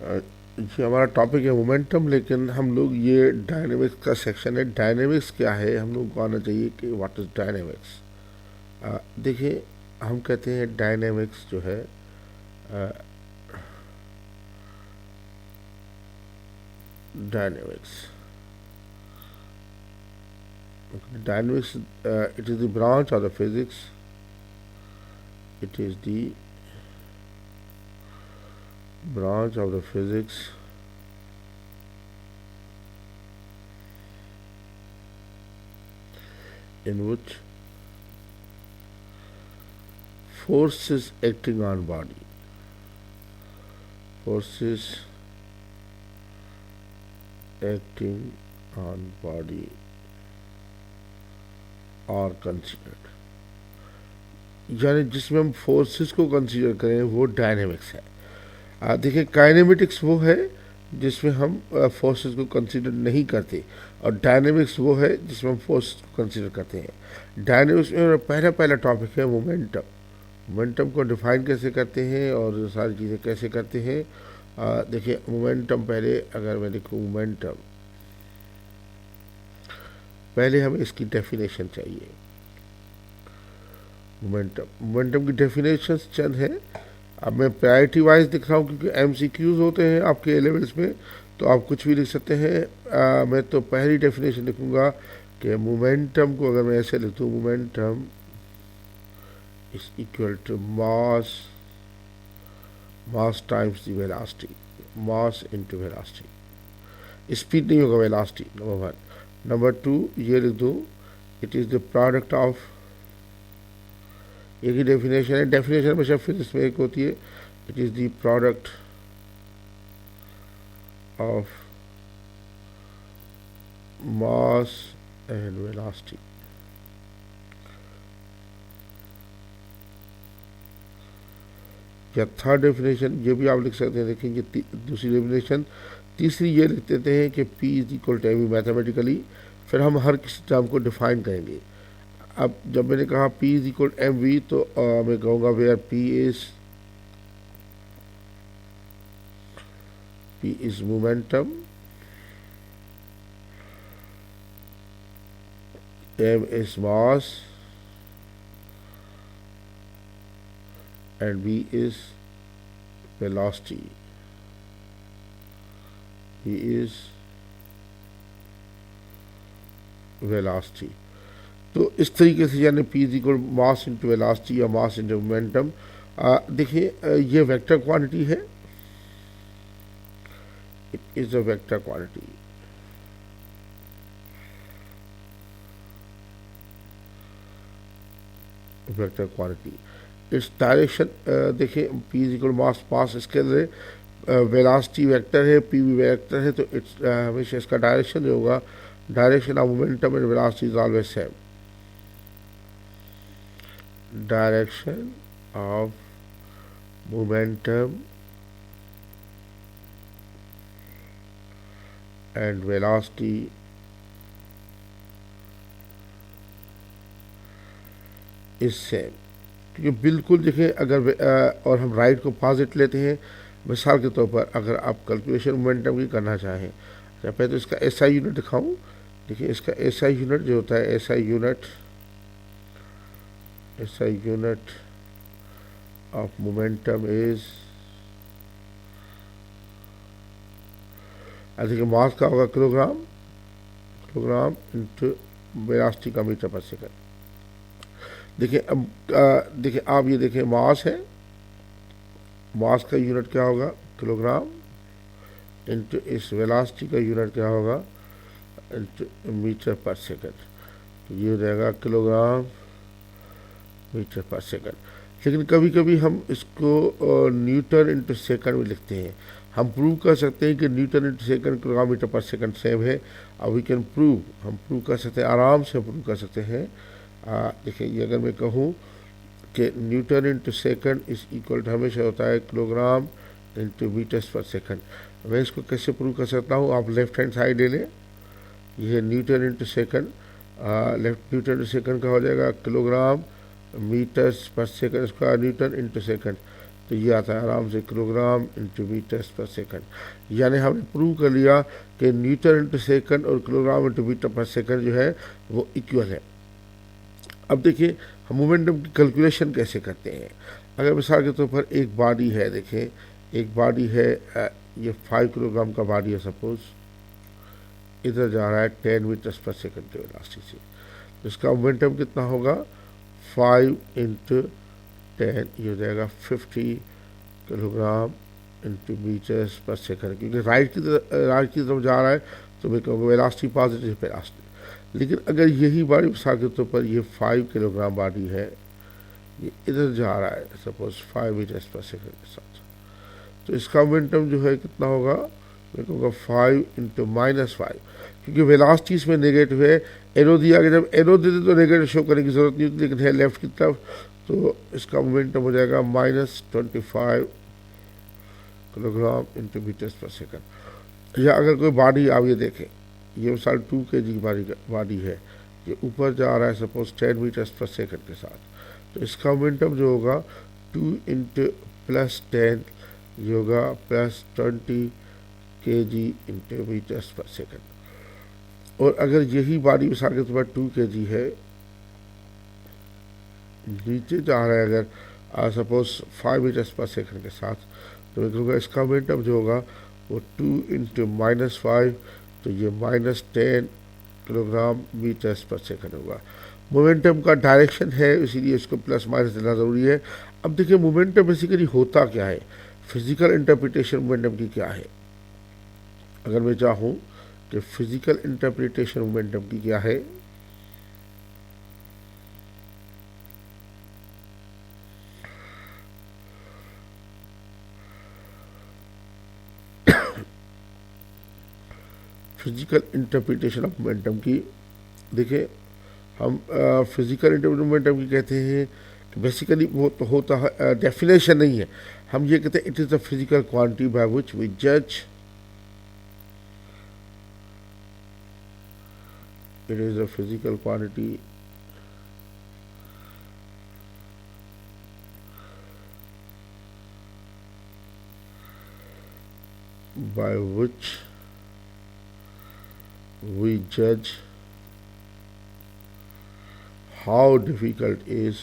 ये हमारा टॉपिक है मोमेंटम, लेकिन हम लोग ये डायनेमिक्स का सेक्शन है। डायनेमिक्स क्या है, हम लोग को आना चाहिए कि व्हाट इज़ डायनेमिक्स। देखिए, हम कहते हैं डायनेमिक्स जो है, dynamics dynamics it is the branch of the physics, it is the branch of the physics in which forces acting on body, forces acting on body are considered। यानी जिसमें हम forces को कंसीडर करें वो dynamics है। देखिए, kinematics वो है जिसमें हम फोर्सेस को कंसीडर नहीं करते, और डायनेमिक्स वो है जिसमें हम फोर्सेस को कंसीडर करते हैं। डायनेमिक्स में पहला पहला टॉपिक है मोमेंटम। मोमेंटम को डिफाइन कैसे करते हैं और सारी चीज़ें कैसे करते हैं। देखिए, मोमेंटम पहले अगर मैं लिखूँ मोमेंटम, पहले हमें इसकी डेफिनेशन चाहिए। मोमेंटम की डेफिनेशन चंद है। अब मैं प्रायोरिटी वाइज दिख रहा हूँ क्योंकि एमसीक्यूज होते हैं आपके ए लेवल्स में, तो आप कुछ भी लिख सकते हैं। मैं तो पहली डेफिनेशन लिखूँगा कि मोमेंटम को अगर मैं ऐसे लिख दूँ, momentum is equal to mass times the velocity, mass into velocity. Speed नहीं होगा, वेलोसिटी, नंबर 1। नंबर 2 ये लिख दूँ, it is the product of, एक ही डेफिनेशन है, डेफिनेशन हमेशा फिजिक्स में एक होती है। It is the product of mass and velocity. या थर्ड डेफिनेशन ये भी आप लिख सकते हैं। देखिए, ये दूसरी डेफिनेशन। तीसरी ये लिख देते हैं कि P is equal to M mathematically. फिर हम हर किसी टर्म को डिफाइन करेंगे। अब जब मैंने कहा P is equal M V, तो मैं कहूँगा where P is momentum, M is mass, and V is velocity. V is velocity। तो इस तरीके से, यानी P is equal mass into velocity या मास इंटू मोमेंटम। देखिए, ये वेक्टर क्वांटिटी है, it is a vector quantity. Vector quantity, its direction, देखिए P इज इक्वल मास, मास इसके अंदर वेलोसिटी वेक्टर है, P भी वेक्टर है, तो इट्स हमेशा इसका डायरेक्शन जो होगा, direction of momentum and velocity is always same. direction of momentum and velocity is same। क्योंकि बिल्कुल देखिए, अगर और हम राइट को पॉजिटिव लेते हैं, मिसाल के तौर पर अगर आप कैलकुलेशन मोमेंटम की करना चाहें, पहले तो इसका एसआई यूनिट दिखाऊं। देखिए, इसका एसआई यूनिट जो होता है, SI unit of momentum is, I think मास का होगा किलोग्राम इंटू वेलोसिटी का मीटर पर सेकंड। देखिए, अब देखिए आप ये देखिए, मास है, मास का यूनिट क्या होगा, किलोग्राम, इंटू इस वेलोसिटी का यूनिट क्या होगा, इंटू मीटर पर सेकंड। तो ये रहेगा किलोग्राम मीटर पर सेकंड। लेकिन कभी कभी हम इसको न्यूटन इंटू सेकंड में लिखते हैं। हम प्रूव कर सकते हैं कि न्यूटन इंटू सेकंड किलोमीटर पर सेकंड सेम है। अब वी कैन प्रूव, हम प्रूव कर सकते हैं, आराम से प्रूव कर सकते हैं। देखिए, ये अगर मैं कहूँ कि newton into second is equal to हमेशा होता है kilogram into metres per second. मैं इसको कैसे प्रूव कर सकता हूँ, आप लेफ्ट हैंड साइड ले लें, ये Newton into second, left Newton into second का हो जाएगा kilogram metres per second square Newton into second. तो ये आता है आराम से kilogram into metres per second. यानी हमने प्रूव कर लिया कि न्यूटन इंटू सेकंड और किलोग्राम इंटू मीटर पर सेकंड जो है वो इक्वल है। अब देखिए हम मोमेंटम की कैलकुलेशन कैसे करते हैं। अगर मिसाल के तौर पर एक बॉडी है, देखें एक बॉडी है, ये 5 किलोग्राम का बॉडी है सपोज, इधर जा रहा है 10 मीटर्स पर सेकंड के वेलोसिटी से, तो इसका मोमेंटम कितना होगा 5 इंटू 10, ये हो जाएगा 50 kilogram into metres per second, क्योंकि राइट की तरफ जा रहा है तो मैं कहूँगा वेलोसिटी पॉजिटिव वेलोसिटी। लेकिन अगर यही बॉडी मिसाल के तौर पर ये 5 किलोग्राम बॉडी है, ये इधर जा रहा है सपोज 5 मीटर्स पर सेकंड के साथ, तो इसका मोमेंटम जो है कितना होगा, मैं कहूँगा 5 इंटू -5, क्योंकि वेलोसिटी इसमें नेगेटिव है। एरो दिया गया, जब एरो देते तो नेगेटिव शो करने की जरूरत नहीं होती, लेकिन है लेफ्ट की तरफ, तो इसका मोमेंटम हो जाएगा -25 kilogram into metres per second. या अगर कोई बॉडी आप ये देखें, ये मिसाल 2 kg बॉडी है, ये ऊपर जा रहा है सपोज 10 मीटर्स पर सेकंड के साथ, तो इसका मोमेंटम जो होगा 2 इंटू +10, ये होगा +20 kg into metres per second. और अगर यही बॉडी मिसाल के तौर पर 2 kg है, नीचे जा रहा है अगर सपोज 5 मीटर्स पर सेकंड के साथ, तो मैं कहूँगा इसका मोमेंटम जो होगा वो 2 इंटू -5, तो ये -10 किलोग्राम मीटर्स पर सेकंड होगा। मोमेंटम का डायरेक्शन है, इसीलिए इसको प्लस माइनस देना ज़रूरी है। अब देखिए मोमेंटम बेसिकली होता क्या है, फिजिकल इंटरप्रिटेशन मोमेंटम की क्या है। अगर मैं चाहूँ कि फिजिकल इंटरप्रिटेशन मोमेंटम की क्या है, फिजिकल इंटरप्रिटेशन ऑफ मोमेंटम की, देखिए हम फिजिकल इंटरप्रिटेशन मोमेंटम की कहते हैं कि बेसिकली वो तो होता है, डेफिनेशन नहीं है, हम ये कहते हैं it is the physical quantity by which we जज, it is the physical quantity by which we judge how difficult is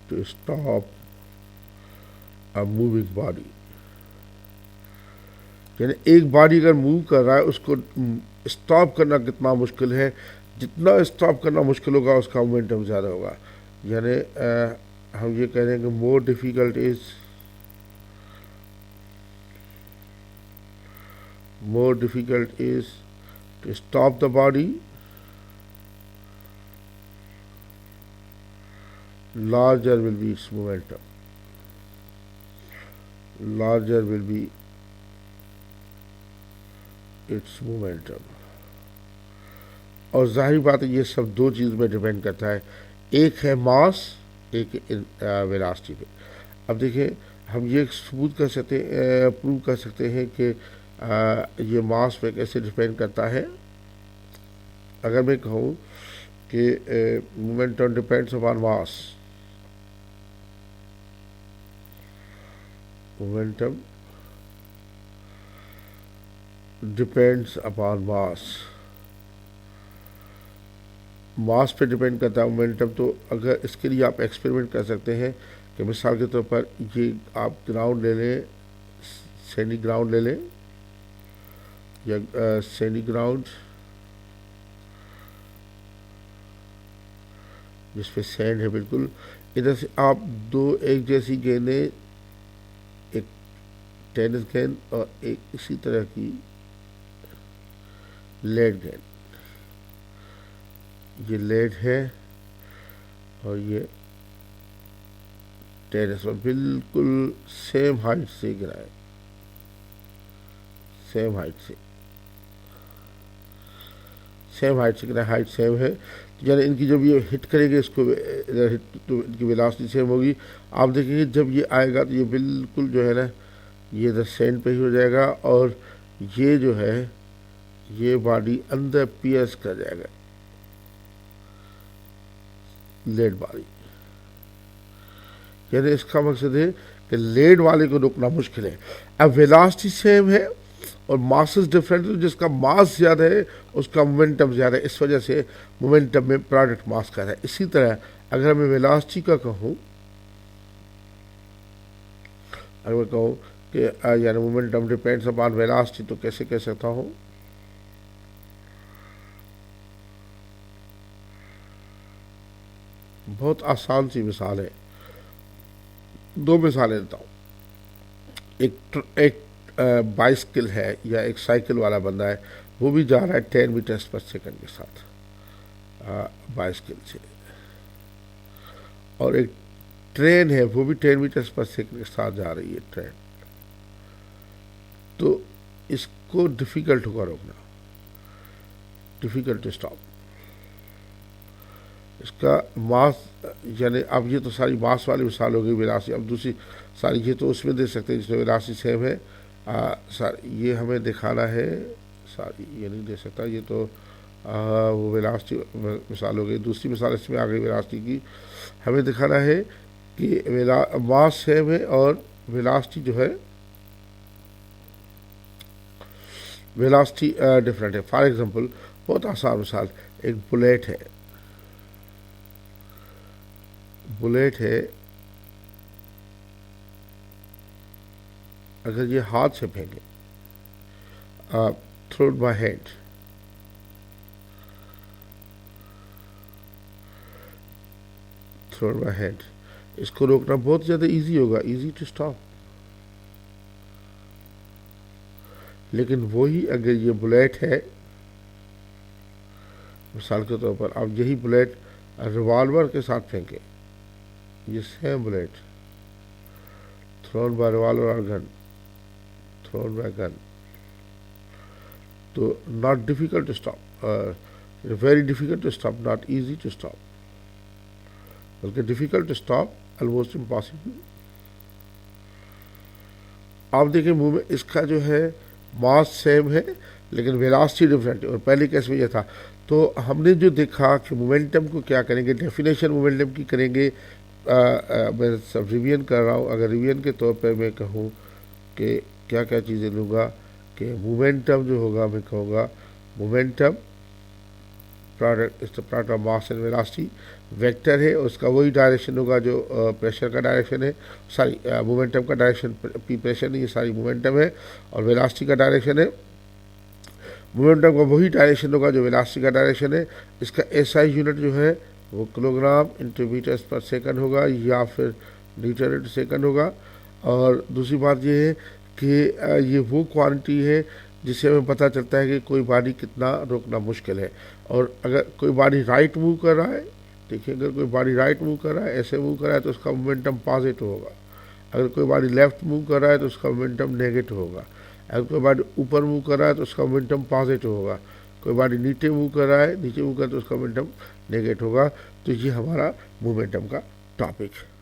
to stop a moving body। यानी एक बॉडी अगर मूव कर रहा है उसको स्टॉप करना कितना मुश्किल है, जितना स्टॉप करना मुश्किल होगा उसका मोमेंटम ज़्यादा होगा। यानी हम ये कह रहे हैं कि more difficult is to stop the body, larger will be its momentum, larger will be its momentum। और जाहिर बात है ये सब दो चीज़ में डिपेंड करता है, एक है मास, एक वेलोसिटी पे। अब देखिए हम ये सबूत कर सकते प्रूव कर सकते हैं कि ये मास पे कैसे डिपेंड करता है। अगर मैं कहूँ कि momentum depends upon mass, momentum depends upon mass, mass पे डिपेंड करता है मोमेंटम। तो अगर इसके लिए आप एक्सपेरिमेंट कर सकते हैं कि मिसाल के तौर पर ये आप ग्राउंड ले लें, सैंडी ग्राउंड ले लें, या सैंडी ग्राउंड जिस पे सैंड है बिल्कुल, इधर से आप दो एक जैसी गेंदें, एक टेनिस गेंद और एक इसी तरह की लेड गेंद, ये लेड है और ये टेनिस, और बिल्कुल सेम हाइट से गिराए, सेम हाइट से गिराए, हाइट सेम है। तो यानी इनकी जब ये हिट करेंगे इसको इधर हिट, तो इनकी वेलोसिटी सेम होगी। आप देखेंगे जब ये आएगा तो ये बिल्कुल जो है ना, ये इधर सैंड पे ही हो जाएगा, और ये जो है ये बॉडी अंदर पियर्स कर जाएगा, लेड बॉडी। यानी इसका मकसद है कि लेड वाले को रोकना मुश्किल है। अब वेलोसिटी सेम है और मासेस डिफरेंट है, जिसका मास ज़्यादा है उसका मोमेंटम ज़्यादा है, इस वजह से मोमेंटम में प्रोडक्ट मास का है। इसी तरह अगर मैं वेलोसिटी का कहूँ, अगर मैं कहूँ कि यानी मोमेंटम डिपेंड्स अपॉन वेलोसिटी, तो कैसे कह सकता हूँ? बहुत आसान सी मिसाल है, दो मिसालें देता हूँ। एक बाइसिकल है या एक साइकिल वाला बंदा है, वो भी जा रहा है 10 मीटर्स पर सेकंड के साथ बाइसिकल से, और एक ट्रेन है वो भी 10 मीटर्स पर सेकंड के साथ जा रही है ट्रेन। तो इसको डिफ़िकल्ट होगा रोकना, डिफ़िकल्ट टू स्टॉप। इसका मास, यानी अब ये तो सारी मास वाली मिसाल हो गई वेलोसिटी। अब दूसरी सारी ये तो उसमें दे सकते हैं जिसमें वेलोसिटी सेम है। ये हमें दिखाना है, सारी ये नहीं दे सकता, ये तो वो वेलोसिटी मिसाल हो गई। दूसरी मिसाल इसमें आ गई वेलोसिटी की। हमें दिखाना है कि मास सेम है और वेलोसिटी जो है वेलोसिटी डिफरेंट है। फॉर एग्जांपल बहुत आसान मिसाल, एक बुलेट है, बुलेट है, अगर ये हाथ से फेंके, throw it by hand, throw it by hand, इसको रोकना बहुत ज़्यादा इजी होगा, इजी टू स्टॉप। लेकिन वही अगर ये बुलेट है, मिसाल के तौर पर, अब यही बुलेट रिवॉल्वर के साथ फेंके, ये same bullet, thrown by revolver और गन, थ्रोन बाय गन, तो not difficult to stop, very difficult to stop, not easy to stop, बल्कि difficult to stop, almost impossible. आप देखें मुंह में इसका जो है मास सेम है लेकिन वेलोसिटी डिफरेंट है, और पहले केस में यह था। तो हमने जो देखा कि मोमेंटम को क्या करेंगे, डेफिनेशन मोमेंटम की करेंगे। मैं सब रिवीजन कर रहा हूँ। अगर रिवीजन के तौर पर मैं कहूँ कि क्या क्या चीज़ें लूँगा, कि मोमेंटम जो होगा, मैं कहूँगा momentum product is the product of mass and velocity. Vector है, उसका वही डायरेक्शन होगा जो प्रेशर का डायरेक्शन है, सारी मोमेंटम का डायरेक्शन, पी प्रेशर नहीं, ये सारी मोमेंटम है, और वेलोसिटी का डायरेक्शन है, मोमेंटम का वही डायरेक्शन होगा जो वेलोसिटी का डायरेक्शन है। इसका एसआई यूनिट जो है वो kilogram into metres per second होगा या फिर लीटर इंटू सेकंड होगा। और दूसरी बात ये है कि ये वो क्वांटिटी है जिससे हमें पता चलता है कि कोई बॉडी कितना रोकना मुश्किल है। और अगर कोई बॉडी राइट मूव कर रहा है, देखिए अगर कोई बॉडी राइट मूव कर रहा है, ऐसे मूव कर रहा है, तो उसका मोमेंटम पॉजिटिव होगा। अगर कोई बॉडी लेफ्ट मूव कर रहा है तो उसका मोमेंटम नेगेटिव होगा। अगर कोई बॉडी ऊपर मूव कर रहा है तो उसका मोमेंटम पॉजिटिव होगा। कोई बॉडी नीचे मूव कर रहा है, नीचे मूव कर तो उसका मोमेंटम नेगेटिव होगा। तो ये हमारा मोमेंटम का टॉपिक है।